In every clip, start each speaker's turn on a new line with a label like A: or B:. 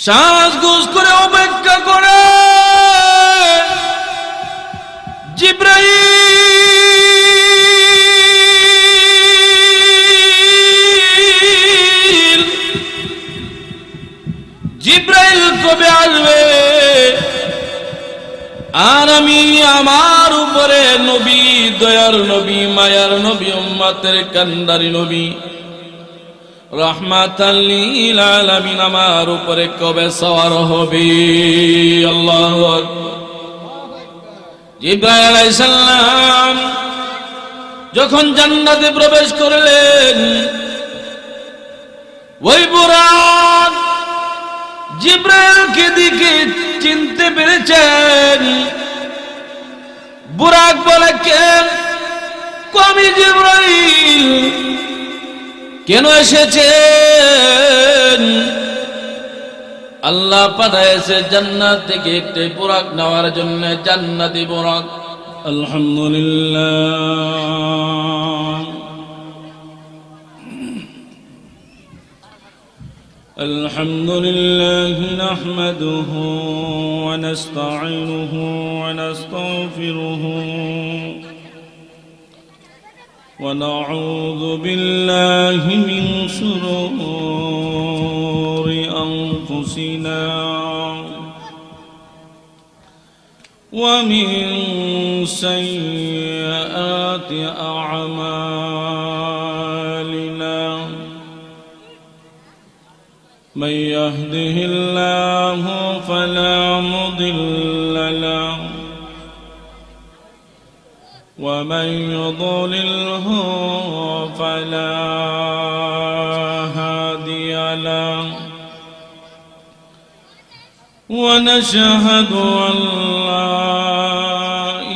A: শ্বাসঘোষ করে অপেক্ষা করে জিব্রাইল কবে আসবে আর আমি আমার উপরে নবী, দয়ার নবী, মায়ার নবী, উম্মতের কান্দারি নবী, রাহমাতাল লিল আলামিন আমার উপরে কবে সওয়ার হবে? আল্লাহু আকবার। জিবরাইল আলাইহিস সালাম যখন জান্নাতে প্রবেশ করলেন, ওই বুরাক জিবরাইলকে দেখে চিনতে পেরেছেন। বুরাক বলে, কেন আমি জিবরাইল, কেন এসেছেন? আল্লাহ পাঠাইছে জান্নাত থেকে একটি বুরাক নেওয়ার জন্য, জান্নাতি বুরাক। আলহামদুলিল্লাহ আলহামদুলিল্লাহ নাহমাদুহু ওয়া নাস্তাঈনুহু ওয়া নাস্তাগফিরুহু ونعوذ بالله من شرور أنفسنا ومن سيئات أعمالنا من يهده الله فلا مضل له ومن يضلله فلا هادي له ونشهد أن لا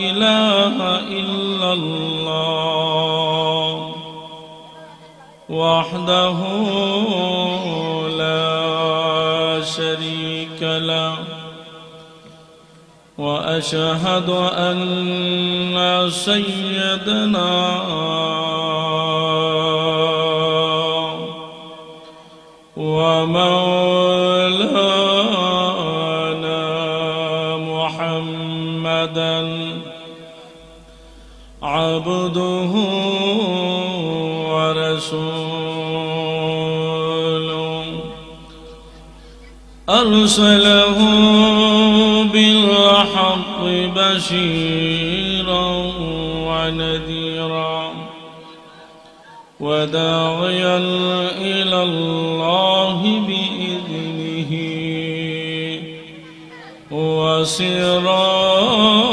A: إله إلا الله وحده لا شريك له وأشهد أن سيدنا ومولانا محمدا عبده ورسوله أرسله بالحق بشيرا ونذيرا وداعيا إلى الله بإذنه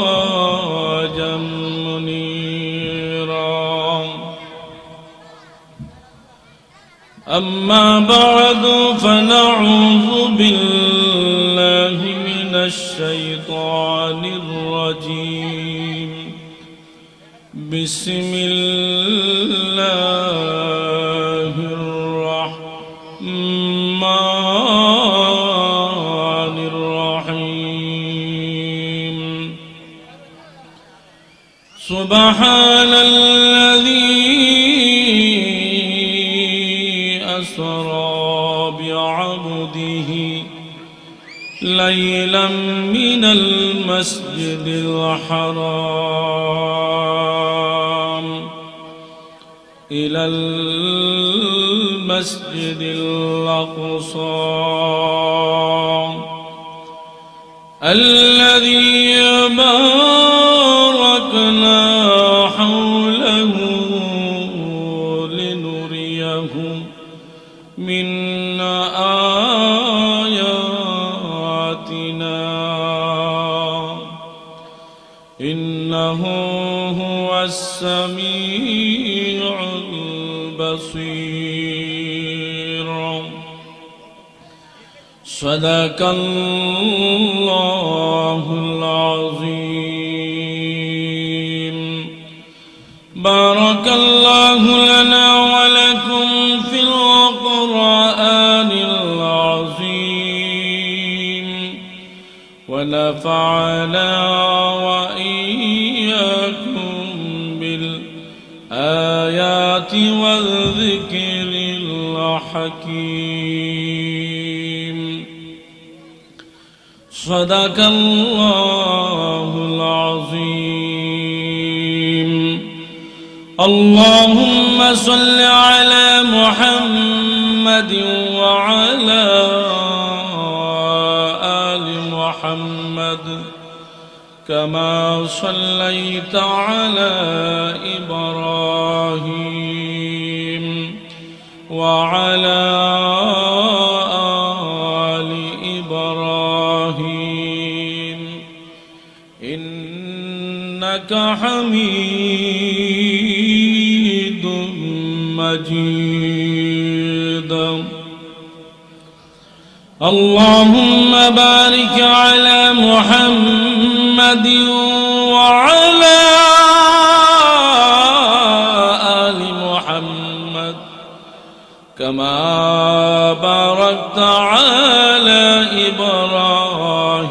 A: وسراجا منيرا. أما بعد فنعوذ بالله من الشيطان الرجيم. بسم الله الرحمن الرحيم. سبحان الذي أسرى بعبده ليلا من المسجد الحرام إلى المسجد الأقصى الذي باركنا حوله لنريه من آياتنا إنه هو السميع البصير. صدق الله العظيم. بارك الله لنا ولكم في القرآن العظيم ونفعنا وإياكم بالآيات والذكر الحكيم. صدق الله العظيم. اللهم صل على محمد وعلى آل محمد كما صليت على إبراهيم وعلى آل إبراهيم إنك حميد مجيد. اللهم بارك على محمد وعلى آل محمد كما باركت على إبراهيم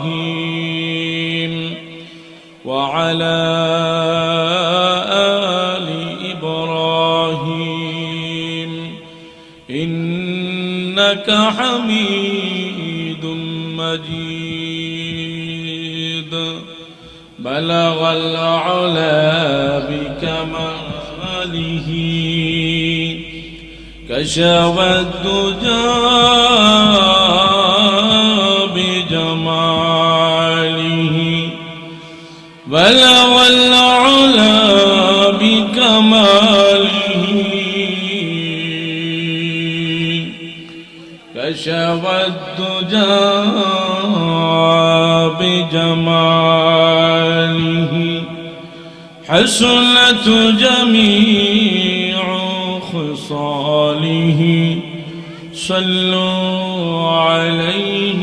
A: وعلى آل إبراهيم إنك حميد مجيد. بلغ العلا بكماله كشف الدجى بجماله. بلغ العلا بكماله كشف الدجى بجماله. حسنت جميع خصاله. صلوا عليه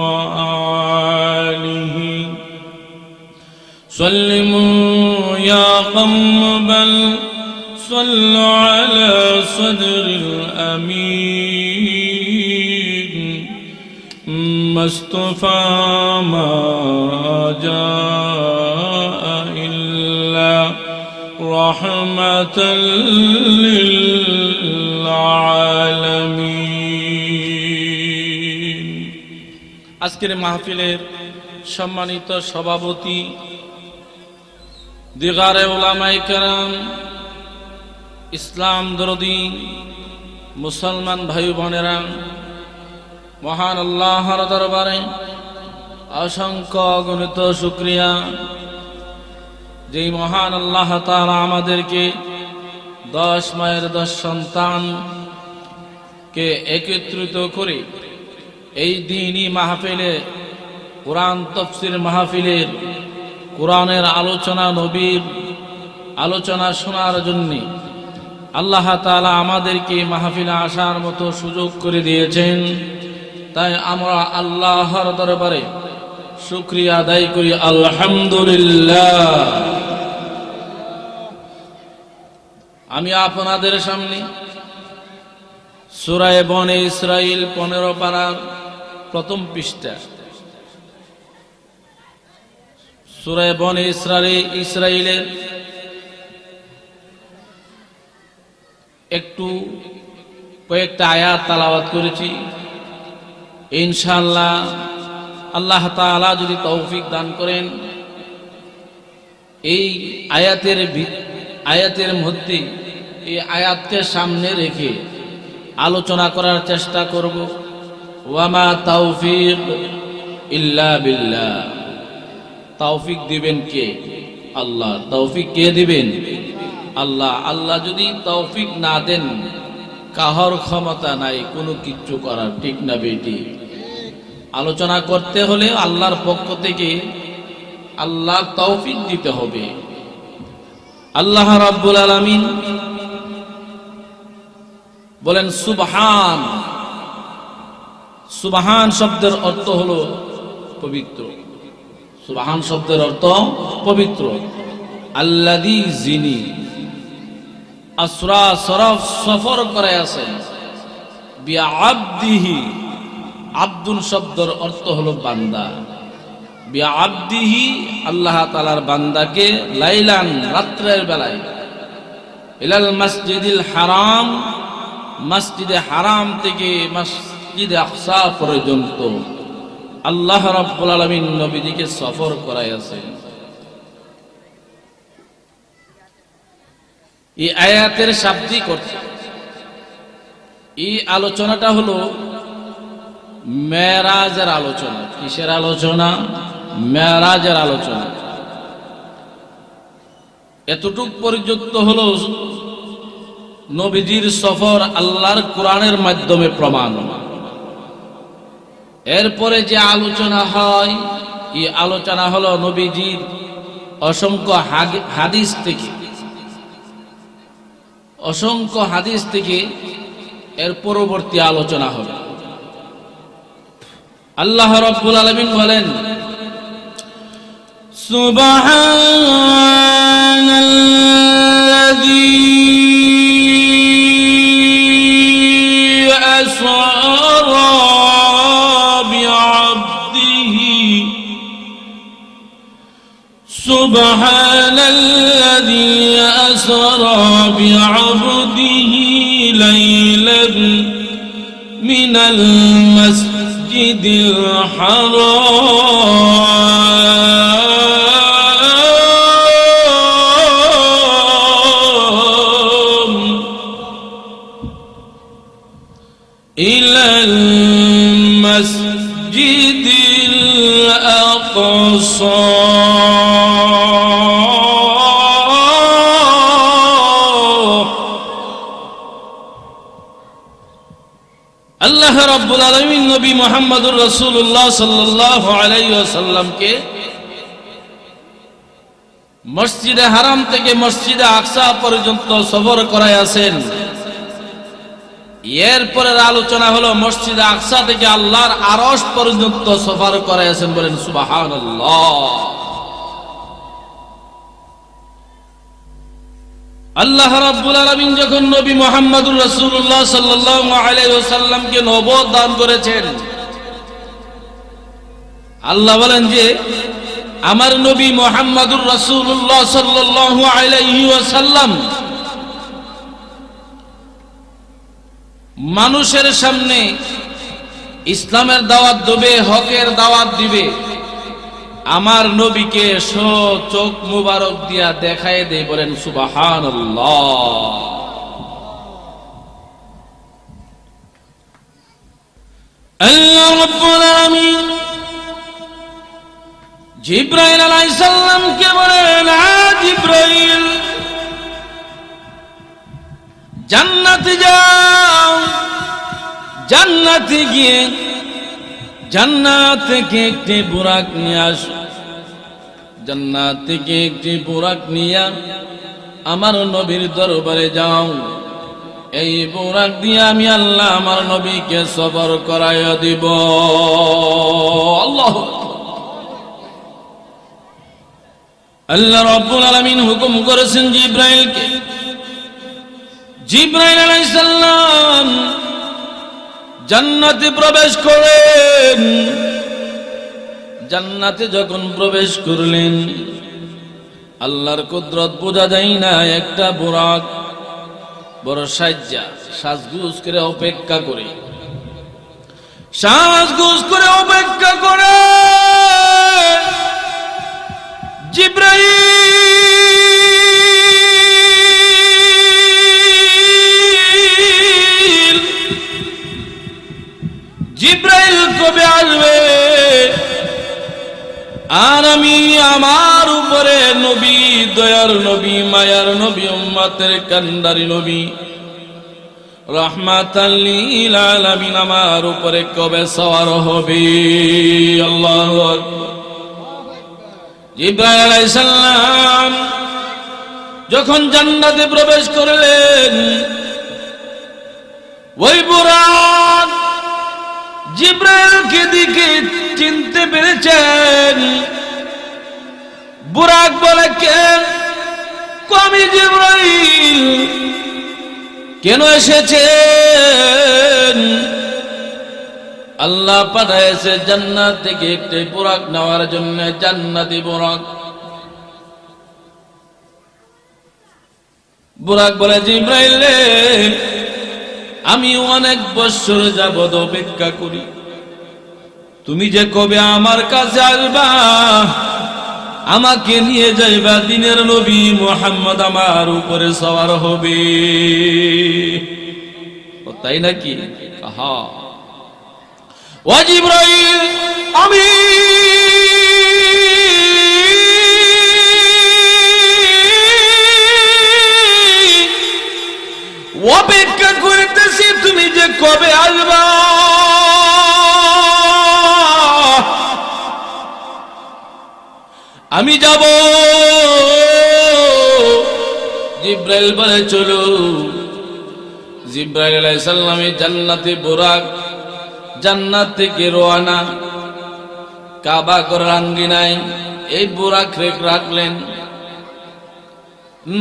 A: وآله. سلموا يا قوم بل صلوا على صدر الأمين. مصطفى ما جاء إلا رحمة للعالمين. আজকের মাহফিলের সম্মানিত সভাপতি, দিগারে উলামায়ে কেরাম, ইসলাম দরদি মুসলমান ভাই বোনেরা, মহান আল্লাহর দরবারে অসংখ্য অগণিত শুকরিয়া, যেই মহান আল্লাহ তাআলা আমাদেরকে 10 মায়ের 10 সন্তানকে একত্রিত করে এই দ্বীনি মাহফিলে, কোরআন তাফসীর মাহফিলের কোরআনের আলোচনা, নবীর আলোচনা শোনার জন্য আল্লাহ তাআলা আমাদেরকে মাহফিলে আসার মতো সুযোগ করে দিয়েছেন। তাই আমরা আল্লাহর দরবারে শুকরিয়া আদায় করি, আলহামদুলিল্লাহ। আমি আপনাদের সামনে সূরা বনে ইসরাইল 15 পারার প্রথম পৃষ্ঠা, সূরা বনে ইসরাইলের কয়েকটা আয়াত তেলাওয়াত করেছি। ইনশাআল্লাহ আল্লাহ তাআলা যদি তৌফিক দান করেন, এই আয়াতের মধ্যে এই আয়াতকে সামনে রেখে আলোচনা করার চেষ্টা করব। ওয়ামা তাওফিক ইল্লা বিল্লাহ। তৌফিক দিবেন কে? আল্লাহ। তৌফিক কে দিবেন? আল্লাহ। আল্লাহ যদি তৌফিক না দেন, কাহর ক্ষমতা নাই কোনো কিচ্ছু করার, ঠিক না বেটি? আলোচনা করতে হলে আল্লাহর পক্ষ থেকে আল্লাহ তৌফিক দিতে হবে। আল্লাহ রাব্বুল আলামিন বলেন সুবহান। সুবহান শব্দের অর্থ হলো পবিত্র। সুবহান শব্দের অর্থ পবিত্র। আল্লাযী, যিনি আসরা সরফ সফর করে আছেন, বিআবদিহি, আব্দুল শব্দের অর্থ হলো বান্দা। বিআবদিহি, আল্লাহ তাআলার বান্দাকে, লাইলান, রাত্রের বেলায়, ইলাল মসজিদিল হারাম, মসজিদে হারাম থেকে মসজিদে আকসা পর্যন্ত আল্লাহ রাব্বুল আলামিন নবীজিকে সফর করাইয়াছেন। এই আয়াতের শাব্দিক অর্থ, এই আলোচনাটা হলো মেরাজের আলোচনা। কিসের আলোচনা? মেরাজের আলোচনা। এতটুক পর্যন্ত হলো নবীজির সফর আল্লাহর কোরআনের মাধ্যমে প্রমাণ। এরপরে যে আলোচনা হয়, এই আলোচনা হলো নবীজির অসংখ্য হাদিস থেকে, অসংখ্য হাদিস থেকে এর পরবর্তী আলোচনা হবে। আল্লাহ রাব্বুল আলামিন বলেন, সুবহানাল্লাযী আসরা বিআবদিহি সুবহানাল্লাযী আসরা বিআবদিহি লাইলান মিনাল মাসজিদিল হারাম ইলাল মাসজিদিল আকসা আল্লাহ রাব্বুল আলামিন নবী মুহাম্মদুর রাসূলুল্লাহ সাল্লাল্লাহু আলাইহি ওয়াসাল্লামকে মসজিদে হারাম থেকে মসজিদে আকসা পর্যন্ত সফর করাইয়াছেন। এরপরের আলোচনা হলো মসজিদে আকসা থেকে আল্লাহর আরশ পর্যন্ত সফর করাইয়াছেন। বলেন সুবহানাল্লাহ। আল্লাহ রাব্বুল আলামিন যখন নবী মুহাম্মদুর রাসূলুল্লাহ সাল্লাল্লাহু আলাইহি ওয়াসাল্লামকে নবুয়ত দান করেছেন, আল্লাহ বলেন যে আমার নবী মুহাম্মদুর রাসূলুল্লাহ সাল্লাল্লাহু আলাইহি ওয়াসাল্লাম মানুষের সামনে ইসলামের দাওয়াত দেবে, হকের দাওয়াত দিবে। আমার নবীকে চোখ মুবারক দিয়া দেখায় দেয়। বলেন সুবহানাল্লাহ। আল্লাহ রাব্বুল আলামিন জিবরাইল আলাইহিস সালামকে বলেন, জিবরাইল জান্নাতে যাও, জান্নাতে গিয়ে জান্নাত থেকে একটি বুরাক নিয়ে আসো। জান্নাত থেকে একটি বুরাক নিয়ে আমার নবীর দরবারে যাও। এই বুরাক দিয়ে আমি আল্লাহ আমার নবীকে সফর করাইয়া দিব। আল্লাহু আল্লাহ রাব্বুল আলামিন হুকুম করেছেন জিবরাইলকে। জিবরাইল আলাইহিস সালাম জান্নাতে প্রবেশ করেন। জান্নাতে যখন প্রবেশ করলেন, আল্লাহর কুদরত বোঝা যায় না। একটা বুরাক বড় সাজগুজ করে অপেক্ষা করে, সাজগুজ করে অপেক্ষা করে জিবরাইল কবে আসবে আর আমি আমার উপরে নবী, দয়ার নবী, মায়ার নবী, উম্মতের কান্ডারি নবী, রাহমাতাল লিল আলামিন আমার উপরে কবে সওয়ার হবে? আল্লাহু আকবার। জিবরাইল আলাইহিস সালাম যখন জান্নাতে প্রবেশ করলেন, ওই বুরাক জিবরাইলকে দেখে চিনতে পেরেছেন। বুরাক বলে, কেন আমি জিবরাইল, কেন এসেছেন? আল্লাহ পাঠাইছে জান্নাত থেকে একটি বুরাক নেওয়ার জন্য, জান্নাতি বুরাক। বুরাক বলে, জিবরাইল আমি অনেক বছর যাবত অপেক্ষা করি, তুমি যে কবে আমার কাছে আসবা, আমাকে নিয়ে যাইবা, দিনের নবী মুহাম্মদ আমার উপরে সওয়ার হবে। ও তাই নাকি? হ্যাঁ। ও জিবরাইল, আমি অপেক্ষা করতেছি তুমি যে কবে আসবা। আমি যাব। জিবরাইল বলে চলো। জিবরাইল আলাইহিস সালামে জান্নাতে বুরাক, জান্নাত থেকে রওনা, কাবা ঘরের আঙ্গিনায় এই বুরাক রাখলেন।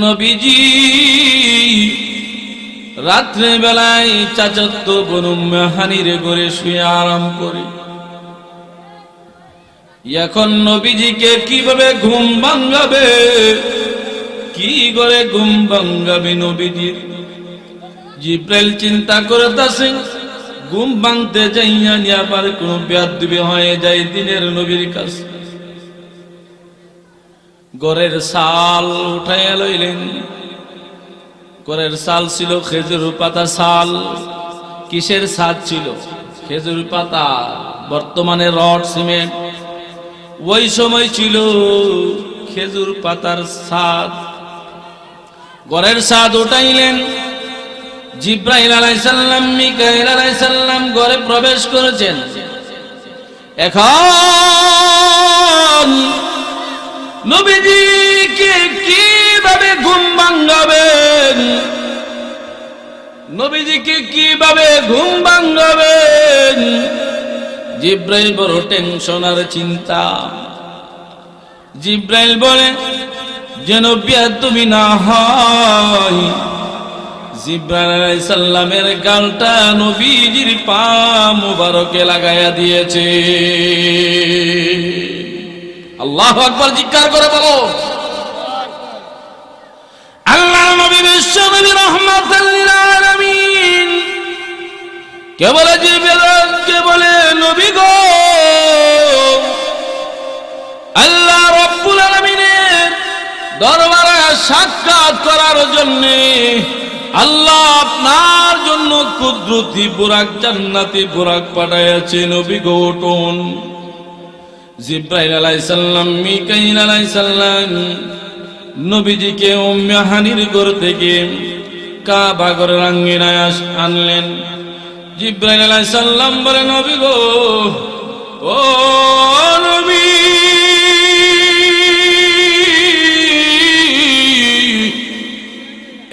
A: নবীজি রাত্রে বেলায় চাচাতো বোন উম্মে হানির ঘরে শুয়ে আরাম করে। এখন নবীজিকে কিভাবে ঘুম ভাঙাবে, কি করে ঘুম ভাঙাবে নবীজির? জিবরাইল চিন্তা করতেছে, ঘুম ভাঙতে যাইয়া নিয়ে আবার কোন বেয়াদবি হয়ে যায় দিনের নবীর কাছে। ঘরের চাল উঠাইয়া লইলেন। ঘরের চাল ছিল খেজুর পাতা চাল। কিসের ছাদ ছিল? খেজুর পাতা। বর্তমানে রড সিমেন্ট, ওই সময় ছিল খেজুর পাতার ছাদ। ঘরের ছাদ উঠাইলেন। জিবরাইল আলাইহিস সালাম, মিকাইল আলাইহিস সালাম ঘরে প্রবেশ করেছেন। এখন নবীজিকে কিভাবে ঘুম ভাঙাবেন? নবীজিকে কিভাবে ঘুম ভাঙাবেন? জিবরাইল বড় টেনশন আর চিন্তা। জিবরাইল বলে যেন বেয়াদবি না হয়। জিবরাইল আলাইহিস সালামের গালটা নবীজির পা মুবারকে লাগায়া দিয়েছে। আল্লাহু আকবার, জিকির করে বলো। আল্লাহর নবী বিশ্ব নবী রাহমাতুল লিল আলামিন কে বলে? জিবরাইল কে বলে, নবী গো, আল্লাহ রাব্বুল আলামিনের দরবারে সাক্ষাৎ করার জন্য আল্লাহ আপনার জন্য কুদরতি বুরাক, জান্নাতি বুরাক পাঠাইয়াছে। নবী গো উঠুন। জিবরাইল আলাইহিস সালাম, মিকাইল আলাইহিস সালাম নবীজিকে উম্মে হানির ঘর থেকে কাবা ঘরের আঙ্গিনায় আনলেন। জিবরাইল আলাইহিস সালাম বলে, নবী গো, ও নবী,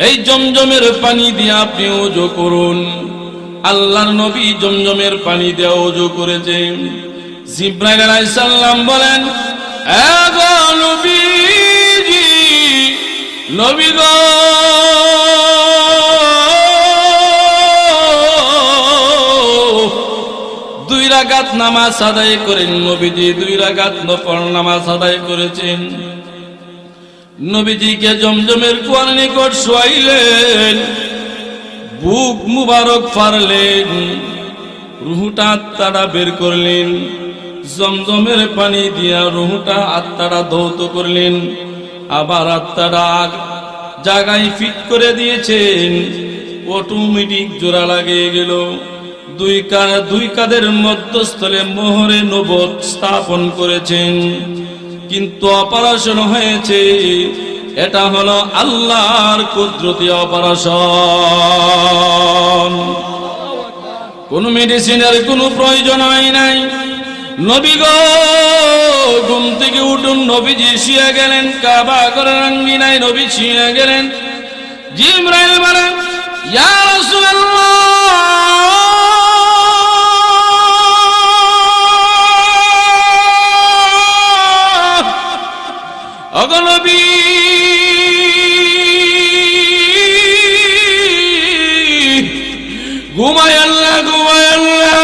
A: এই জমজমের পানি দিয়ে আপনি ওযু করুন। আল্লাহর নবী জমজমের পানি দিয়ে ওযু করেছেন। জিবরাইল আলাইহিস সালাম বলেন, এ গো নবীজি, নবী গো, দুই রাকাত নামাজ আদায় করেন। নবীজি 2 রাকাত নফল নামাজ আদায় করেছেন। নবীজিকে জমজমের কুয়ার নিকট শোয়াইলেন। বুক মুবারক ফাড়লেন, রুহটা আত্মাটা বের করলেন। জমজমের পানি দিয়া রুহটা আত্মাটা ধৌত করলেন। আবার আত্মাটা জায়গায় ফিট করে দিয়েছেন। অটোমেটিক জোড়া লাগিয়ে গেল। দুই কাঁধের মধ্যস্থলে মোহরে নবুয়ত স্থাপন করেছেন। কিন্তু অপারেশন হয়েছে। এটা হলো আল্লাহর কুদরতি অপারেশন। কোন মেডিসিনের কোনো প্রয়োজন হয় নাই। নবী গো, ঘুম থেকে উঠুন। নবীজি শুয়ে গেলেন। কাবা ঘরের আঙ্গিনায় নবী শুয়ে গেলেন। জিবরাইল বলেন, ইয়া রাসূলুল্লাহ, ওগো নবী, ঘুমায় আল্লাহ, ঘুমায় আল্লাহ।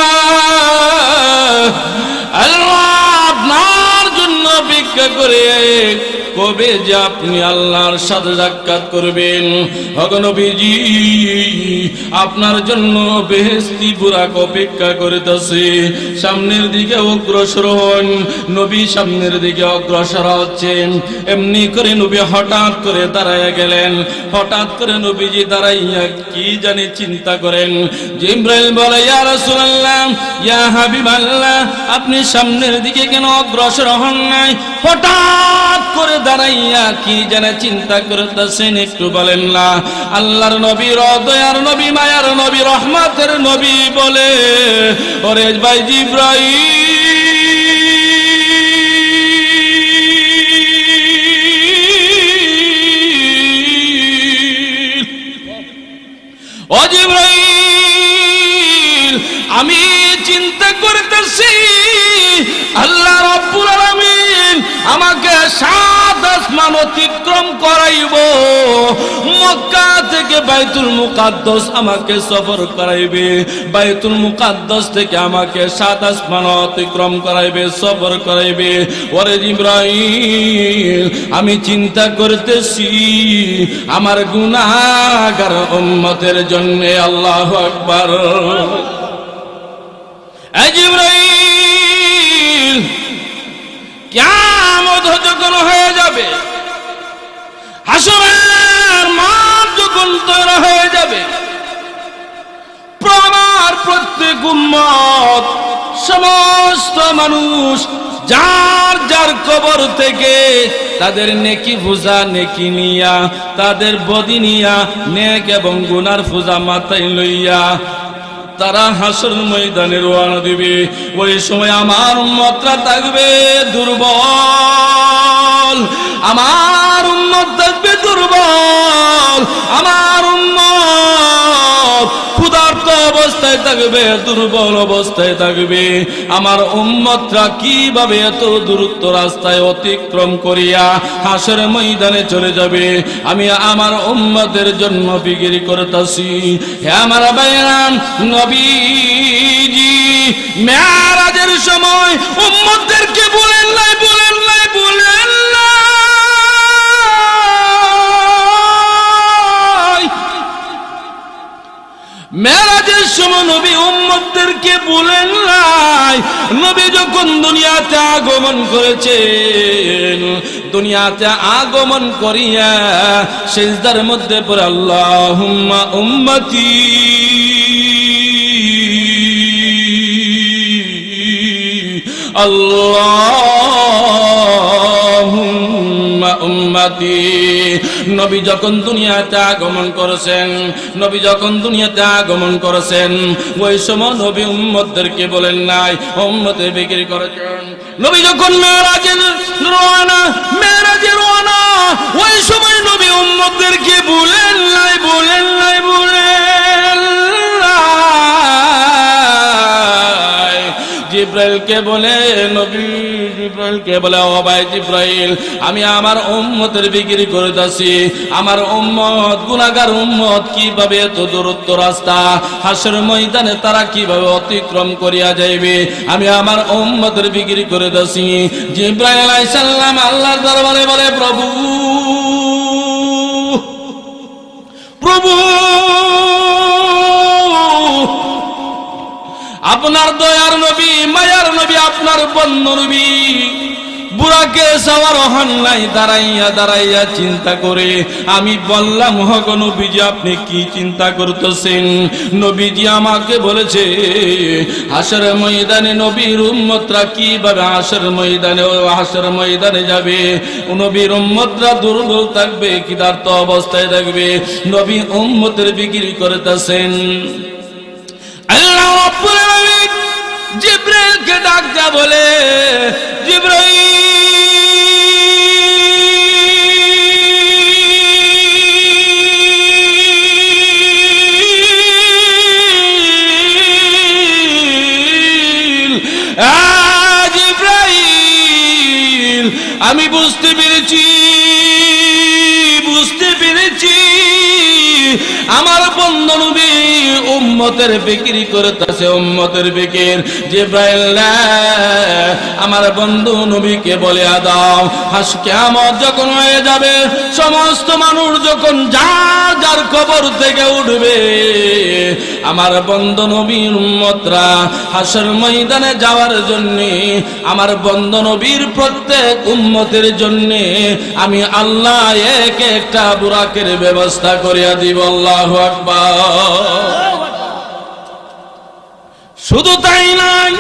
A: আল্লাহ আপনার জন্য ভিক্ষা করে কবে যে আপনি আল্লাহর সাথে সাক্ষাৎ করবেন। ওগো নবীজি, আপনার জন্য বেহেশতি বুরাক অপেক্ষা করিতেছে। সামনের দিকে অগ্রসর হন। নবী সামনের দিকে অগ্রসর হচ্ছেন। এমনি করে নবী হঠাৎ করে দাঁড়াইয়া গেলেন। হঠাৎ করে নবীজি দাঁড়াইয়া কি জানি চিন্তা করেন। জিবরাইল বলে, ইয়া রাসূলুল্লাহ, ইয়া হাবিবাল্লাহ, আপনি সামনের দিকে কেন অগ্রসর হন নাই? হঠাৎ করে দাঁড়াইয়া কি জানি চিন্তা করতেছেন, একটু বলেন না। আল্লাহর নবী, দয়ার নবী, মায়ার নবী, রহমতের নবী বলে, ওরে ভাই জিবরাইল, ও জিবরাইল, আমি চিন্তা করতেছি আল্লাহ রাব্বুল আলামিন আমাকে 7 আসমান অতিক্রম করাইব, মক্কা থেকে বাইতুল মুকাদ্দাস আমাকে সফর করাইবে, বাইতুল মুকাদ্দাস থেকে আমাকে 7 আসমান অতিক্রম করাইবে, সফর করাইবে। ওরে জিবরাইল, আমি চিন্তা করতেছি আমার গুনাহগার উম্মতের জন্য। আল্লাহু আকবার। এই জিবরাইল, কিয়ামত যখন হয়ে যাবে, হাসরের মাঠ যখন তৈরি হয়ে যাবে, আমার প্রত্যেক উম্মত, সমস্ত মানুষ যার যার কবর থেকে তাদের নেকি ফুজা নেকি নিয়া, তাদের বদি নিয়া, নেক এবং গুনার ফুজা মাথায় লইয়া তারা হাসর ময়দানে রওনা দিবে। ওই সময় আমার উম্মতরা থাকবে দুর্বল, আমার উম্মত থাকবে দুর্বল, আমার উম্মত ক্ষুধার্ত অবস্থায় থাকবে, দুর্বল অবস্থায় থাকবে। আমার উম্মতরা কিভাবে এত দূরত্ব রাস্তায় অতিক্রম করিয়া হাসর ময়দানে চলে যাবে, আমি আমার উম্মতের জন্য ফিকির করতেছি। হে আমার ভাইরা, নবীজি মেরাজের সময় উম্মতদেরকে বলেন নাই, বলেন নাই, বলেন নাই, মেরাজের সময় নবী উম্মতদেরকে বলেন নাই। নবী যখন দুনিয়াতে আগমন করেছেন, দুনিয়াতে আগমন করিয়া সিজদার মধ্যে পড়ে আল্লাহুম্মা উম্মতি, আল্লাহুম্মা উম্মতি। নবী যখন দুনিয়াতে আগমন করেছেন, নবী যখন দুনিয়াতে আগমন করেছেন, ওই সময় নবী উম্মতদেরকে বলেন নাই, উম্মতে বিক্রি করেছেন। নবী যখন মেরাজের রওনা, ওই সময় নবী উম্মতদেরকে বলেন নাই, বলেন নাই, বলেন নাই। জিবরাইলকে বলে, নবী জিবরাইলকে বলে, ও ভাই জিবরাইল, আমি আমার উম্মতের বিক্রি করতেছি। আমার উম্মত, গুনাহগার উম্মত কিভাবে এত দূরত্ব রাস্তা হাসর ময়দানে তারা কিভাবে অতিক্রম করিয়া যাইবে, আমি আমার উম্মতের বিক্রি করতেছি। জিবরাইল আলাইহিস সালাম আল্লাহর দরবারে বলে, প্রভু, প্রভু, আপনার দয়ার নবী, মায়ার নবী, আপনার বন্ধু নবী বুরাকে সওয়ার হন নাই। দাঁড়াইয়া দাঁড়াইয়া চিন্তা করে আমি বললাম, হগো নবীজি, আপনি কি চিন্তা করতেছেন? নবীজি আমাকে বলেছে হাসর ময়দানে নবীর উম্মতরা কিভাবে হাসর ময়দানে যাবে। নবীর উম্মতরা দুর্বল থাকবে, ক্ষুধার্ত অবস্থায় থাকবে। নবী উম্মতের বিক্রি করতেছেন। আল্লাহ রাব্বুল আলামিন জিবরাইলকে ডাক যা বলে, জিবরাইল, জিবরাইল, আমি বুঝতে পেরেছি, বুঝতে পেরেছি আমার বন্ধু নবী উম্মতের বিক্রি করতেছে, উম্মতের বিক্রির। জিবরাইল আমার বন্ধু নবীকে বলে দাও, হাস কিয়ামত যখন হয়ে যাবে, সমস্ত মানুষ যখন যার যার কবর থেকে উঠবে, আমার বন্ধু নবীর উম্মতরা হাসর ময়দানে যাওয়ার জন্য, আমার বন্ধু নবীর প্রত্যেক উম্মতের জন্য আমি আল্লাহ এক একটা বুরাকের ব্যবস্থা করিয়া দিব। আল্লাহু আকবার। শুধু তাই নয়,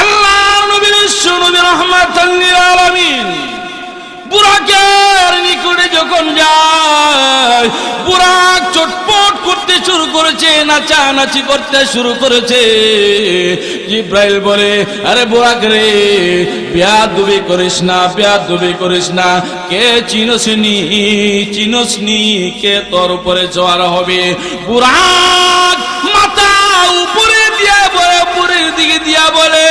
A: আল্লাহ নবী বিশ্বনবী রাহমাতাল লিল আলামিন বুরাকের নিকটে যখন যায়, বুরাক চটপট করতে শুরু করেছে, নাচানাচি করতে শুরু করেছে। জিব্রাইল বলে, আরে বুরাক রে, বেয়াদবি করিস না, বেয়াদবি করিস না। কে চিনসনি কে তোর উপরে জোয়ার হবে? বুরাক মাথা উপরে দিয়া বলে, উপরের দিকে দিয়া বলে,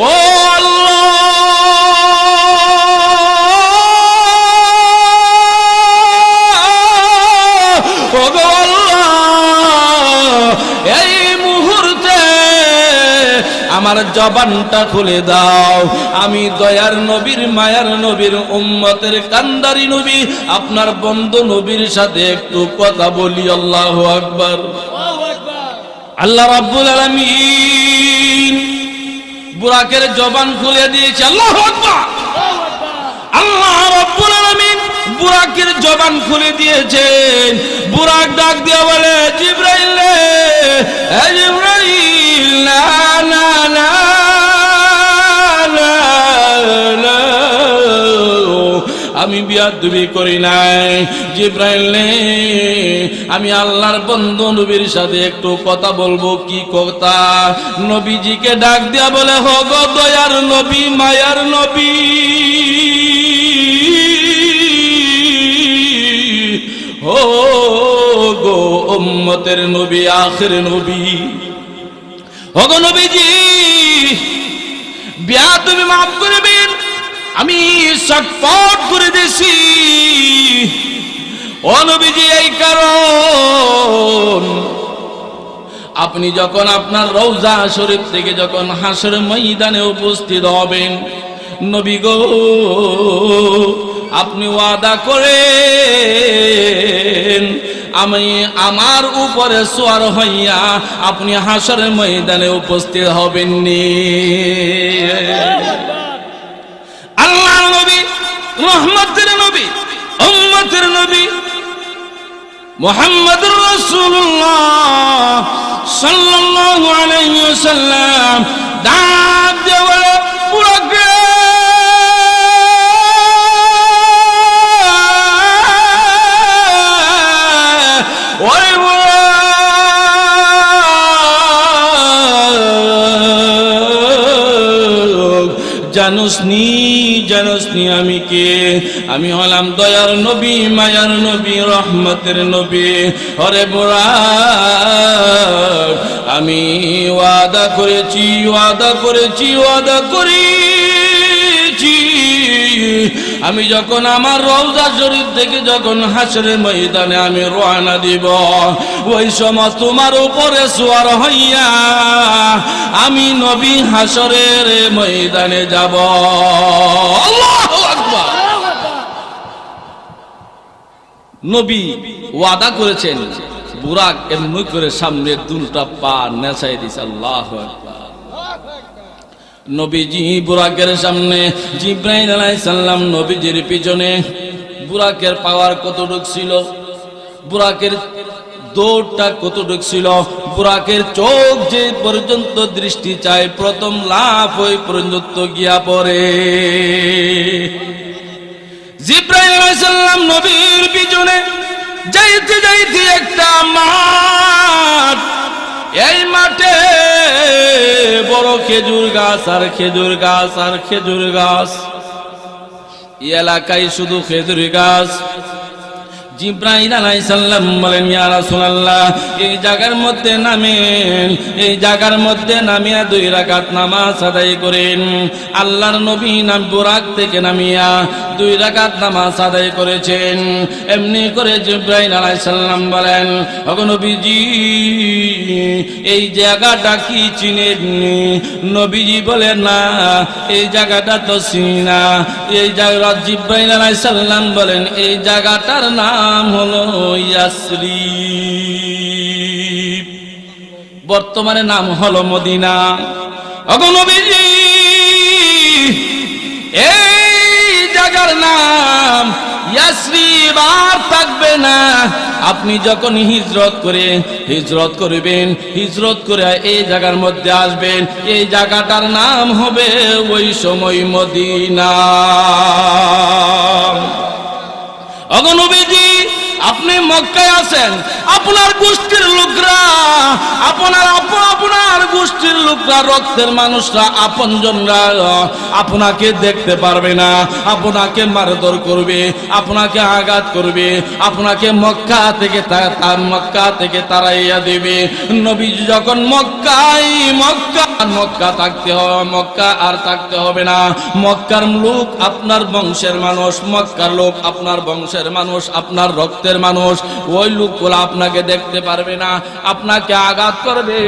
A: ও আল্লাহ, এই মুহূর্তে আমার জবানটা খুলে দাও। আমি দয়ার নবীর, মায়ার নবীর, উম্মতের কান্দারি নবী, আপনার বন্ধু নবীর সাথে একটু কথা বলি। আল্লাহু আকবার। আল্লাহ রাব্বুল আলামিন বুরাকের জবান খুলে দিয়েছে। আল্লাহু আকবার। আল্লাহ রাব্বুল আলামিন বুরাকের জবান খুলে দিয়েছেন। বুরাক ডাক দিয়ে বলে, জিব্রাইল রে, এ জিব্রাইল, না না না না না, আমি বিয়াদবি করি নাই। জিব্রাইল রে, আমি আল্লাহর বন্ধু নবীর সাথে একটু কথা বলবো। কি কথা? নবীজিকে ডাক দিয়া বলে, হো গো দয়ার নবী, মায়ার নবী, ও গো উম্মতের নবী, আখির নবী, ও গো নবীজি, বিয়াদবি মাফ করবেন, আমি শটফট করে দিছি। ও নবীজি, এই কারণ আপনি যখন আপনার রওজা শরীফ থেকে যখন হাসর ময়দানে উপস্থিত হবেন, নবী গো, আপনি ওয়াদা করেন আমি আমার উপরে সওয়ার হইয়া আপনি হাসর ময়দানে উপস্থিত হবেননি। আল্লাহ নবী, রহমতের নবী, উম্মতের নবী মুহাম্মদুর রাসূলুল্লাহ সাল্লাল্লাহু আলাইহি ওয়াসাল্লাম ডাক দিয়ে বলে, বুরাকে, ওই জানোসনি আমি কে? আমি হলাম দয়ার নবী, মায়ার নবী, রহমতের নবী। ওরে বুরাক, আমি ওয়াদা করেছি, আমি যখন আমার রওজা শরীফ থেকে যখন হাসরের ময়দানে আমি রওনা দিব, ওই সময় তোমার উপরে সওয়ার হইয়া আমি নবী হাসরের ময়দানে যাব। আল্লাহু আকবার। নবী ওয়াদা করেছেন, বুরাক এমনি করে সামনে দুটা পা নেছাই দিছে। আল্লাহু আকবার। নবীজি বুরাকের সামনে, জিব্রাইল আলাইহিস সালাম নবীজির পিছনে। বুরাকের পাওয়ার কতটুক ছিল, বুরাকের দৌড়টা কতটুক ছিল, বুরাকের চোখ যে পর্যন্ত দৃষ্টি চায়, প্রথম লাফ ওই পর্যন্ত গিয়া পড়ে। জিব্রাইল আলাইহিস সালাম নবীর পিছনে যাইতে যাইতে একটা মাঠ, এই মাঠে বড় খেজুর গাছ আর খেজুর গাছ আর খেজুর গাছ, এই এলাকায় শুধু খেজুর গাছ। জিব্রাইল আলাইহিস সালাম বলেন, ইয়া রাসূলুল্লাহ, এই জায়গার মধ্যে নামেন, এই জায়গার মধ্যে নামিয়া 2 রাকাত নামাজ আদায় করেন। আল্লাহর নবী বুরাক থেকে নামিয়া 2 রাকাত নামাজ আদায় করেছেন। এমনি করে জিব্রাইল আলাইহিস সালাম বলেন, ওগো নবীজি, এই জায়গাটা কি চিনেন? নবীজি বলেন, না, এই জায়গাটা তো চিনি না। এই জায়গা জিব্রাইল আলাইহিস সালাম বলেন, এই জায়গাটার নাম হলো ইয়াসরিব, বর্তমানে নাম হলো মদিনা। ওগো নবীজি, এই জায়গার নাম ইয়াসরিব আর থাকবে না। আপনি যখন হিজরত করবেন, হিজরত করে এই জায়গার মধ্যে আসবেন, এই জায়গাটার নাম হবে ওই সময় মদিনা। ওগো নবীজি, আপনি মক্কায় আছেন, আপনার গোষ্ঠীর লোকরা, আপনার গোষ্ঠীর লোকরা, রক্তের মানুষরা, আপনজনরা আপনাকে দেখতে পারবে না, আপনাকে মারধর করবে, আপনাকে আঘাত করবে, আপনাকে মক্কা থেকে তাড়াইয়া দেবে। নবীজি যখন মক্কা আর থাকতে হবে না। মক্কার লোক আপনার বংশের মানুষ, মক্কার লোক আপনার বংশের মানুষ, আপনার রক্তের মানুষ। ওই লোকগুলো আপনাকে দেখতে পারবে না, আপনাকে আঘাত করবে,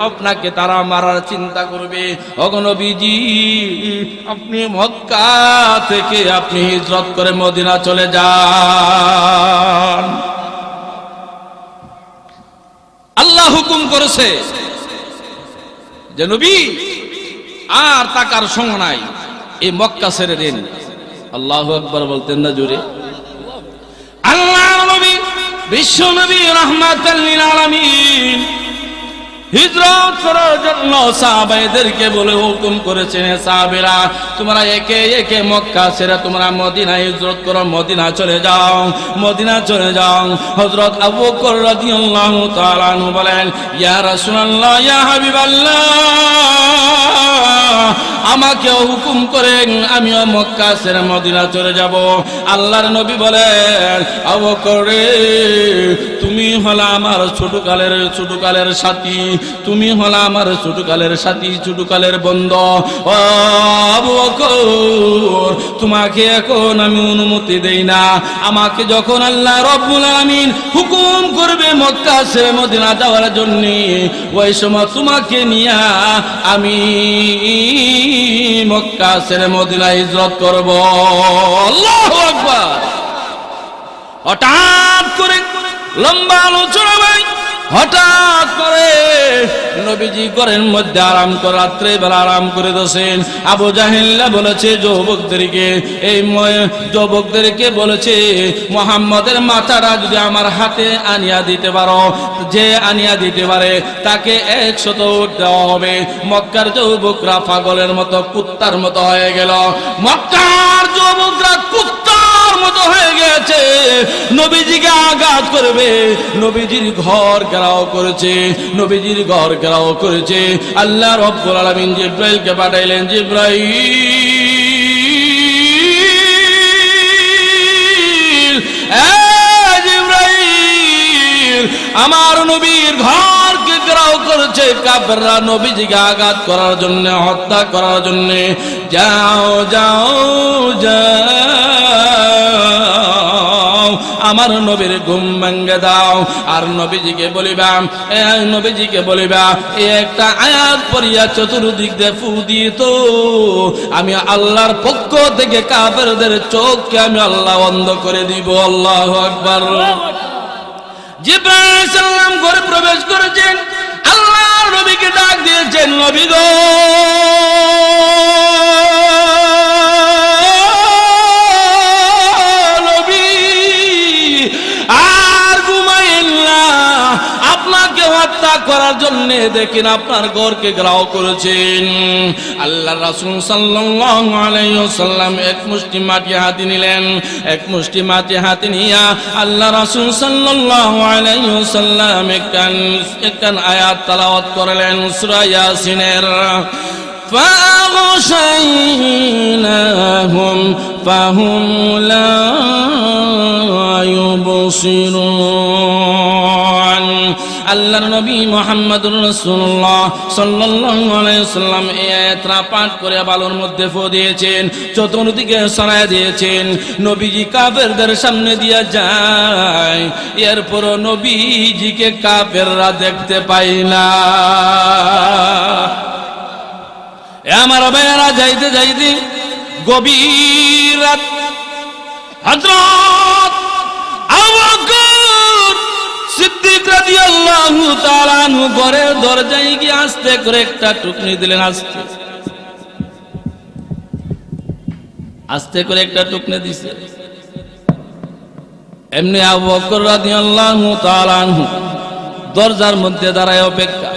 A: আপনাকে তারা মারার চিন্তা করবে। ওগো নবীজি, আপনি মক্কা থেকে আপনি হিজরত করে মদিনা চলে যান। আল্লাহ হুকুম করেছে যে নবী আর তাকার সময় নাই, এই মক্কা ছেড়ে দিন। আল্লাহু আকবার বলতেন না জোরে? আল্লাহর নবী, বিশ্ব নবী রাহমাতাল লিল আলামিন হিজরত করার জন্য সাহাবাদেরকে বলে হুকুম করেছেন, সাহাবীরা তোমরা একে একে মক্কা ছেড়ে তোমরা মদিনা হিজরত করো, মদিনা চলে যাও, মদিনা চলে যাও। হযরত আবু বকর রাদিয়াল্লাহু তাআলা আনহু বলেন, ইয়া রাসূলুল্লাহ, ইয়া হাবিবাল্লাহ, আমাকে হুকুম করেন, আমিও মক্কা ছেড়ে মদিনা চলে যাব। আল্লাহর নবী বলেন, আবু বকর রে, তুমি হলা আমার ছোটকালের সাথী, তুমি হলা আমার ছোটকালের সাথী, ছোটকালের বন্ধু। ও আবু বকর, তোমাকে এখন আমি অনুমতি দেই না। আমাকে যখন আল্লাহ রব্বুল আলামিন হুকুম করবে মক্কা ছেড়ে মদিনা যাওয়ার জন্য, ওই সময় তোমাকে নিয়ে আমি মক্কা ছেড়ে মদিনা হিজরত করব। আল্লাহু আকবার। হঠাৎ করে লম্বা আলোচনা ভাই, হঠাৎ করে নবীজি ঘরের মধ্যে আরাম করে, রাত্রে বেলা আরাম করে দোষেন। আবু জাহেল্লা বলেছে যুবকদেরকে বলেছে, মুহাম্মদের মাথাটা যদি আমার হাতে আনিয়া দিতে পারো, যে আনিয়া দিতে পারে তাকে 100 উট দেওয়া হবে। মক্কার যুবকরা পাগলের মতো, কুত্তার মতো হয়ে গেল। মক্কার যুবকরা কুত্তার মতো হয়ে গেছে, নবীজিকে আঘাত করবে। নবীজির ঘর ঘেরাও করেছে, নবীজির ঘর ঘেরাও করেছে। আল্লাহ রব্বুল আলামিন জিব্রাইলকে পাঠাইলেন, জিব্রাইল, আমার নবীর ঘরকে ঘেরাও করেছে কাফেররা নবীজিকে আঘাত করার জন্য, হত্যা করার জন্য। যাও যাও যাও, আমার নবীর ঘুম ভেঙে দাও। আর নবীজিকে বলিবা এই একটা আয়াত পড়িয়া চতুর্দিক দিয়ে ফু দিত, আমি আল্লাহর পক্ষ থেকে কাফেরদের চোখকে আমি আল্লাহ বন্ধ করে দিব। আল্লাহু আকবার। জিবরাইল আলাইহিস সালাম ঘরে প্রবেশ করেছেন, আল্লাহর নবীকে ডাক দিয়েছেন, নবী গো, হত্যা করার জন্য দেখেন আপনার ঘরকে ঘেরাও করেছেন। আল্লাহ রাসূল সাল্লাল্লাহু আলাইহি ওয়াসাল্লাম এক মুষ্টি মাটি হাতে নিলেন। এক মুষ্টি মাটি হাতে নিয়া আল্লাহ রাসূল সাল্লাল্লাহু আলাইহি ওয়াসাল্লাম একখান আয়াত তেলাওয়াত করলেন, সূরা ইয়াসিনের। فَأَغْشَيْنَاهُمْ فَهُمْ لَا يُبْصِرُونَ يبصرون আল্লাহর নবী মুহাম্মদুর রাসূলুল্লাহ সাল্লাল্লাহু আলাইহি ওয়াসাল্লাম এই আয়াতটা পাঠ করে বালুর মধ্যে ফু দিয়েছেন, চতুর্দিকে ছড়ায় দিয়েছেন। নবীজি কাফেরদের সামনে দিয়ে যায়, এরপরও নবীজিকে কাফেররা দেখতে পায় না। আমার ভাইয়েরা, যাইতে যাইতে গভীর রাত, হযরত আবু বকর সিদ্দিক রাদিয়াল্লাহু তাআলা আনহু ঘরের দরজায় গিয়ে আস্তে করে একটা টুকনি দিলেন। আস্তে করে একটা টুকনি দিছে। এমনি আবু বকর রাদিয়াল্লাহু তাআলা আনহু দরজার মধ্যে দাঁড়ায় অপেক্ষা।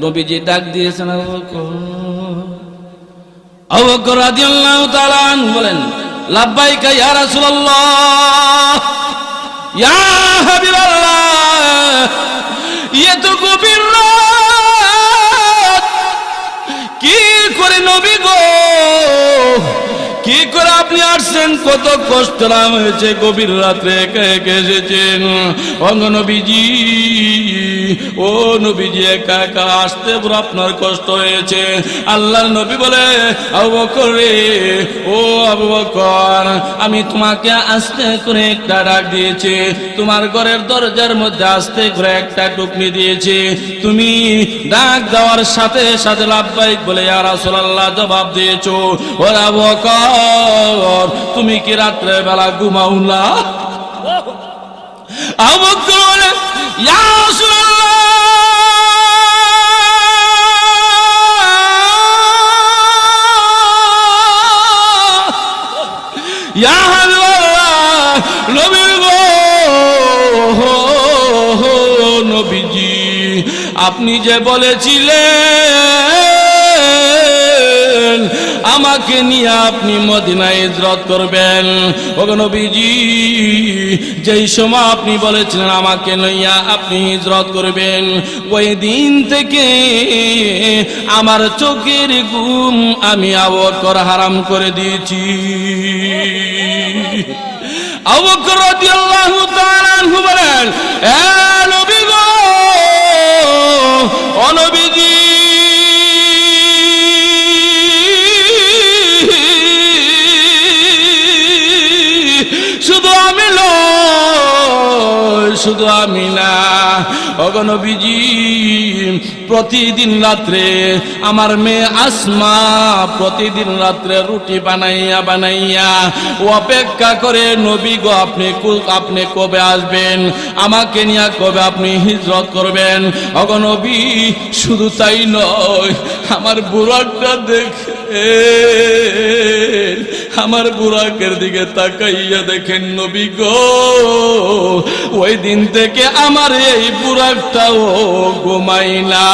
A: নবীজি ডাক দিয়েছেন, আবু বকর রাদিয়াল্লাহু তাআলা আনহু বলেন, লাব্বাইকা ইয়া রাসূলুল্লাহ, ইয়া হাবিবাল্লাহ, ইয়ে তো গভীর রাত, কি করে নবী গো, কি করে আপনি আসছেন? কত কষ্ট হয়েছে, গভীর রাত্রে একা একা এসেছেন। নবীজি, ও নবীজি, একা একা আসতে পুরো আপনার কষ্ট হয়েছে। আল্লাহর নবী বলে, আবু বকর রে, ও আবু বকর, আমি তোমাকে আস্তে করে একটা ডাক দিয়েছি, তোমার ঘরের দরজার মধ্যে আস্তে করে একটা টুকনি দিয়েছি। তুমি ডাক দেওয়ার সাথে সাথে লাব্বাইক বলে ইয়া রাসূলুল্লাহ জবাব দিয়েছো। ও আবু বকর, তুমি কি রাত্রে বেলা ঘুমাও না? আবু বকর বলে, ইয়া রাসূলুল্লাহ, ইয়া হাবিবাল্লাহ, নবী গো, নবীজি, আপনি যে বলেছিলেন আমাকে নিয়ে আপনি মদিনায় হিজরত করবেন, ওগো নবীজি, যেই সময় আপনি বলেছিলেন আমাকে নিয়ে আপনি হিজরত করবেন, ওই দিন থেকে আমার চোখের ঘুম আমি আবু বকর হারাম করে দিয়েছি। আবু বকর রাদিয়াল্লাহু তাআলা আনহু বলেন, এ নবী গো, ও নবীজি, শুধু আমি না, ওগো নবীজি, প্রতিদিন রাত্রে আমার মেয়ে আসমা প্রতিদিন রাত্রে রুটি বানাইয়া বানাইয়া অপেক্ষা করে, নবী গো, আপনি কবে আসবেন, আমাকে নিয়ে কবে আপনি হিজরত করবেন? ওগো নবী, শুধু তাই নয়, আমার বুড়াটা দেখে, আমার বুড়াকের দিকে তাকাইয়া দেখেন নবী গো, ওই দিন থেকে আমার এই বুড়াকটাও ঘুমাই না।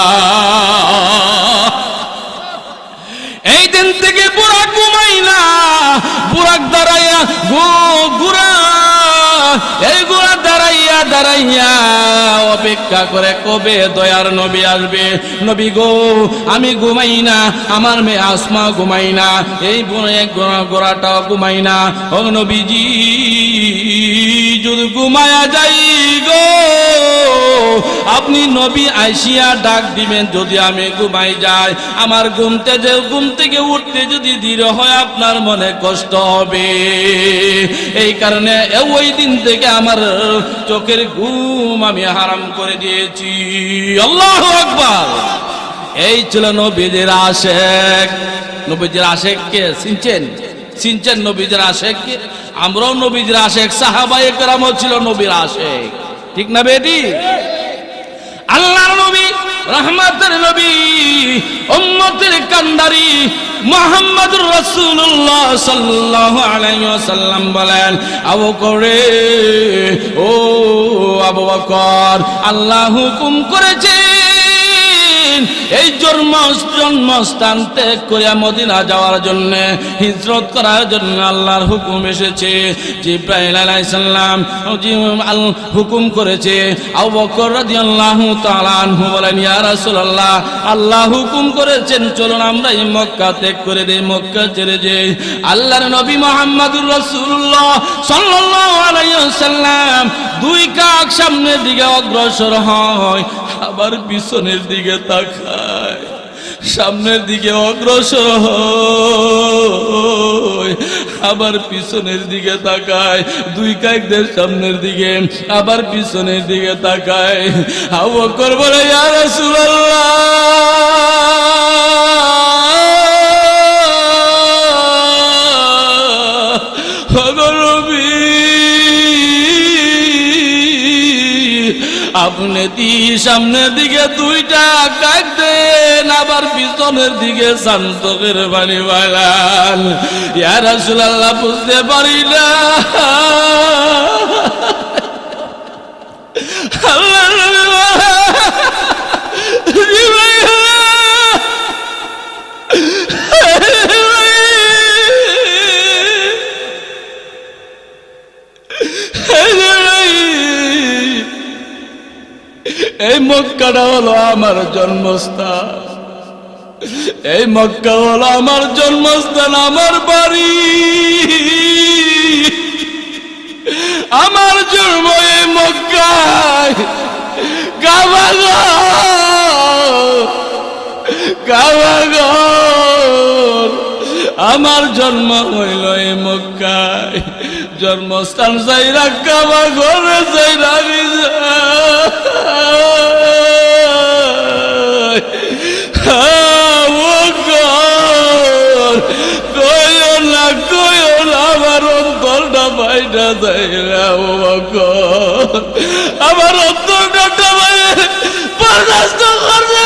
A: এই দিন থেকে বুড়াক ঘুমাই না। বুড়াক দাঁড়াইয়া গুড়া, এই গুড়া দাঁড়াইয়া দাঁড়াইয়া অপেক্ষা করে কবে দয়ার নবী আসবে। নবী গো, আমি ঘুমাই না, আমার মেয়ে আসমা ঘুমাই না, এই গোড়াটাও ঘুমাই না। ও নবীজি, যদি ঘুমায়া যাই গো, আপনি নবী আইসিয়া ডাক দিবেন। যদি আমি ঘুমাই যাই, আমার ঘুম থেকে উঠতে যদি ধীর হয়, আপনার মনে কষ্ট হবে। এই কারণে ওই দিন থেকে আমার চোখের ঘুম আমি হারাম করে দিয়েছি। আল্লাহু আকবার। এই ছিল নবীদের আশেক। নবীদের আশেক কে চিনছেন? নবীদের আশেক কে? আমরাও নবীদের আশেক, সাহাবায়ে কেরামও ছিল নবীর আশেক, ঠিক না বেটি? আল্লাহর নবী, রহমতের নবী, উম্মতের কান্দারি মুহাম্মদুর রাসূলুল্লাহ সাল্লাল্লাহু আলাইহি ওয়াসাল্লাম বলেন, আবু বকর, ও আবু বকর, আল্লাহ হুকুম করেছেন এই জন্মস্থান ত্যাগ করে মদিনা যাওয়ার জন্য, হিজরত করার জন্য আল্লাহর হুকুম এসেছে। জিবরাইল আলাইহিস সালাম হুকুম করেছে। আবু বকর রাদিয়াল্লাহু তাআলা আনহু বলেন, ইয়া রাসূলুল্লাহ, আল্লাহ হুকুম করেছেন চলুন আমরা এই মক্কা ত্যাগ করে দেই, মক্কা ছেড়ে যাই। আল্লাহর নবী মুহাম্মদুর রাসূলুল্লাহ সাল্লাল্লাহু আলাইহি ওয়াসাল্লাম দুই কাক সামনের দিকে অগ্রসর হয়, আবার পিছনের দিকে তাকায়, সামনের দিকে অগ্রসর হয়, আবার পিছনের দিকে তাকায়, দুই কাকদের সামনের দিকে আবার পিছনের দিকে তাকায়। আবু বকর বলে, ইয়া রাসূলুল্লাহ, আপনি সামনের দিকে দুইটা কাক দেন, আবার পিছনের দিকে শান্তকের বাণী বাড়ান। ইয়া রাসূলুল্লাহ, বুঝতে পারি না। এই মক্কাটা হলো আমার জন্মস্থান, এই মক্কা হলো আমার জন্মস্থান, আমার বাড়ি, আমার জন্ম এই মক্কায়। কাবাগর আমার জন্ম হইল এই মক্কায়, জন্মস্থান যাইরা কাবাগরে যাইরা আমার অন্তরটা বাইটা যাইরা, আমার অন্তরটা বরদাস্ত করতে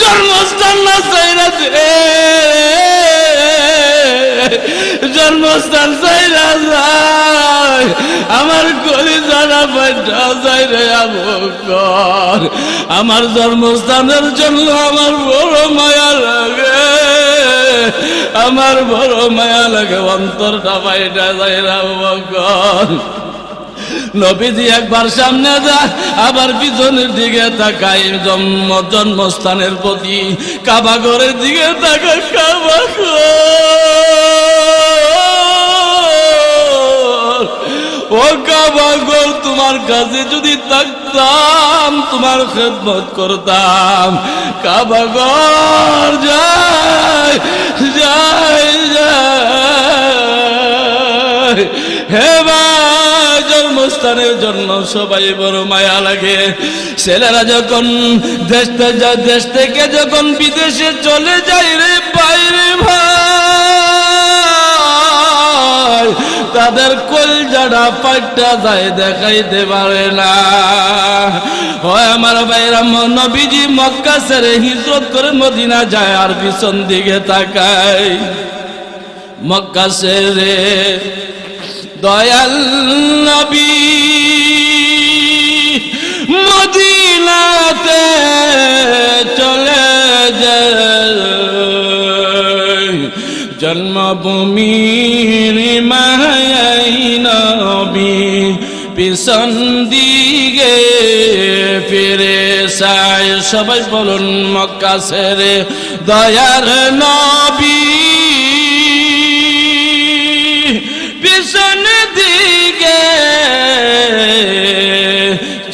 A: জন্মস্থান না চাইরা জন্মস্থান চাইরা যায়, আমার কলিজাটা বাইটা যায় রে আবু বকর। আমার জন্মস্থানের জন্য আমার বড় মায়া লাগে, আমার বড় মায়া লাগে, অন্তরটা বাইটা যায় রে আবু বকর। নবীজি একবার সামনে যায়, আবার পিছনের দিকে তাকায়, জন্মস্থানের প্রতি কাবাগরের দিকে তাকায়। ও কাবাগর, তোমার কাছে যদি থাকতাম তোমার খেদমত করতাম। কাবাগর যায় যায় যায়, হে ভাই, জন্মস্থানের জন্য সবাই বড় মায়া লাগে। ছেলেরা যখন দেশ থেকে যখন বিদেশে চলে যায় রে বাইরে ভাই, তাদের কলজাটা পাল্টা যায়, দেখাইতে পারে না। হয় আমার ভাইরা, নবীজি মক্কা ছেড়ে হিজরত করে মদিনা যায়, আর পিছন দিকে তাকায়। মক্কা ছেড়ে দয়াল নবী মদিনাতে চলে যায়, জন্মভূমির মায়াই নবী পিছন দিকে ফিরে যায়। সবাই বলুন, মক্কা ছেড়ে দয়ার নবী পিছন দিকে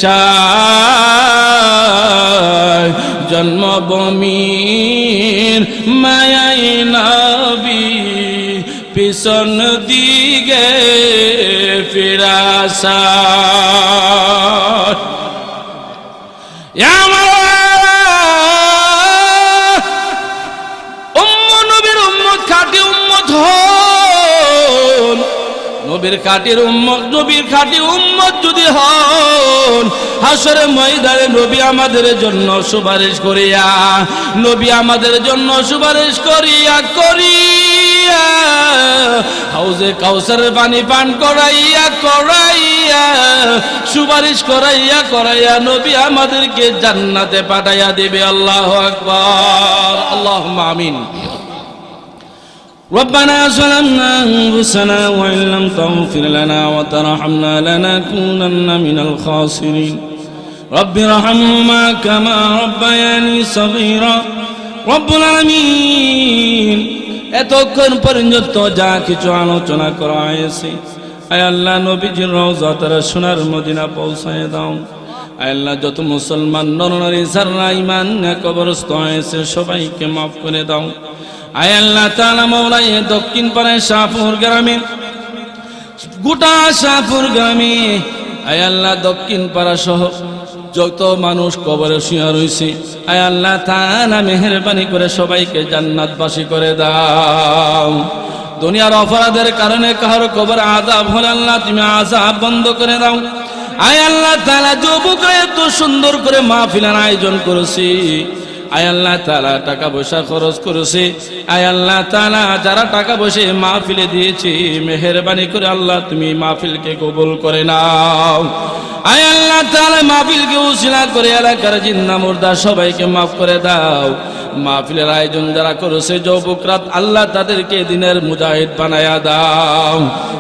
A: চায়, জন্মভূমির মায়াই নবী পিছন দিকে ফিরাসা। নবীর উম্মত খাঁটি উম্মত হন, নবীর খাঁটি উম্মত যদি হন, হাসরে ময়দানে নবী আমাদের জন্য সুপারিশ করিয়া, নবী আমাদের জন্য সুপারিশ করিয়া হাউজে কাউসারের পানি পান করাইয়া সুপারিশ করাইয়া নবী আমাদেরকে জান্নাতে পাঠাইয়া দিবে। আল্লাহু আকবার, আল্লাহুম্মা আমিন। ربنا ظلمنا أنفسنا وإن لم تغفر لنا وترحمنا لنكونن من الخاسرين رب ارحمهما كما ربياني صغيرا رب العالمين এতক্ষণ পর্যন্ত যা কিছু আলোচনা করা হয়েছে, আয় আল্লাহ নবীজির রওজা তারা সোনার মদিনা পৌঁছায় দাও। আয় আল্লাহ যত মুসলমান নরনারী যারা ঈমান নিয়ে কবরস্থ হয়েছে সবাইকে মাফ করে দাও। আয় আল্লাহ তাআলা মাওলা এই দক্ষিণ পাড়ায় শাহপুর গ্রামে, গোটা শাহপুর গ্রামে আয় আল্লাহ দক্ষিণ পাড়া সহ যত মানুষ কবরে শুয়ে রয়েছে, আয় আল্লাহ তাআলা মেহেরবানি করে সবাইকে জান্নাতবাসী করে দাও। দুনিয়ার অপরাধের কারণে কারো কবর আযাব হলে আল্লাহ তুমি আযাব বন্ধ করে দাও। আয় আল্লাহ তাআলা যুবকরা এত সুন্দর করে মাহফিলের আয়োজন করেছি, আয় আল্লাহ তাআলা টাকা পয়সা খরচ করেছে, আয় আল্লাহ তাআলা যারা টাকা পয়সা মাহফিলে দিয়েছে মেহেরবানি করে আল্লাহ তুমি মাহফিলকে কবুল করে নাও। আয় আল্লাহ তাআলা মাহফিলকে উসিলা করে এলাকার জিন্দা মুর্দা সবাইকে মাফ করে দাও। মাহফিলের আয়োজন যারা করেছে যুবকরা আল্লাহ তাদেরকে দিনের মুজাহিদ বানায়া দাও।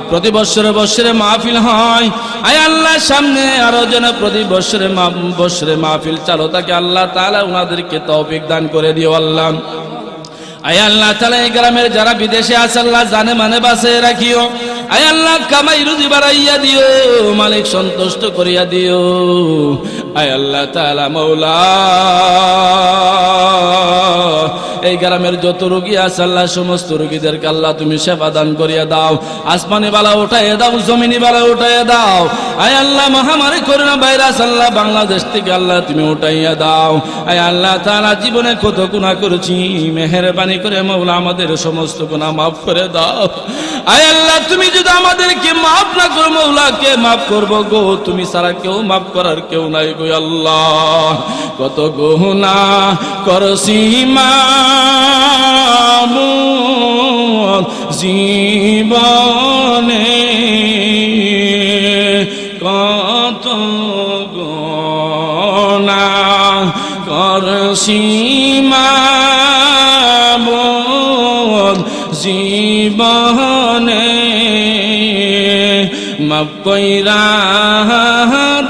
A: প্রতি বছরে মাহফিল হয়, আয় আল্লাহ সামনে আরো যেন প্রতি বছরে মাহফিল চালু থাকে। আল্লাহ তাআলা উনাদেরকে তৌফিক দান করে দিও আল্লাহ। আয় আল্লাহ তাআলা এই গ্রামের যারা বিদেশে আছে আল্লাহ জানে মানে বাঁচিয়ে রাখিও। আয় আল্লাহ কামাই রুজি বাড়াইয়া দিও, মালিক সন্তুষ্ট করিয়া দিও। আয় আল্লাহ তাআলা মাওলা এই গ্রামের যত রোগী আছে আল্লাহ সমস্ত রোগীদেরকে আল্লাহ তুমি সেবা দান করিয়া দাও। আসমানি বালা উঠাইয়া দাও, জমিনি বালা উঠাইয়া দাও। আয় আল্লাহ মহামারী করোনা ভাইরাস আল্লাহ বাংলাদেশ থেকে আল্লাহ তুমি উঠাইয়া দাও। আয় আল্লাহ তাআলা জীবনে কত গুনাহ করেছি, মেহেরবানি করে মাওলা আমাদের সমস্ত গুনাহ মাফ করে দাও। আয় আল্লাহ তুমি যদি আমাদেরকে মাফ না করো মাওলা কে মাফ করবো গো? তুমি ছাড়া কেউ মাফ করার কেউ নাই গো আল্লাহ। কত গুনাহ করছি জীবনে, কত গুনাহ করছি জীবনে, মাফ কইরা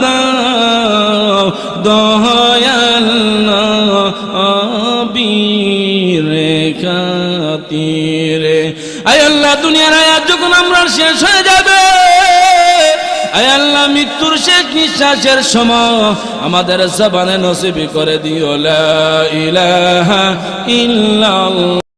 A: দাও দয়াল নবীরে খাতিরে। আয় আল্লাহ দুনিয়ার আয়াত যখন আমরা শেষ হয়ে যাবে, আয় আল্লাহ মৃত্যুর শেষ নিঃশ্বাসের সময় আমাদের জবানে নসিব করে দিও লা ইলাহা ইল্লাল্লাহ।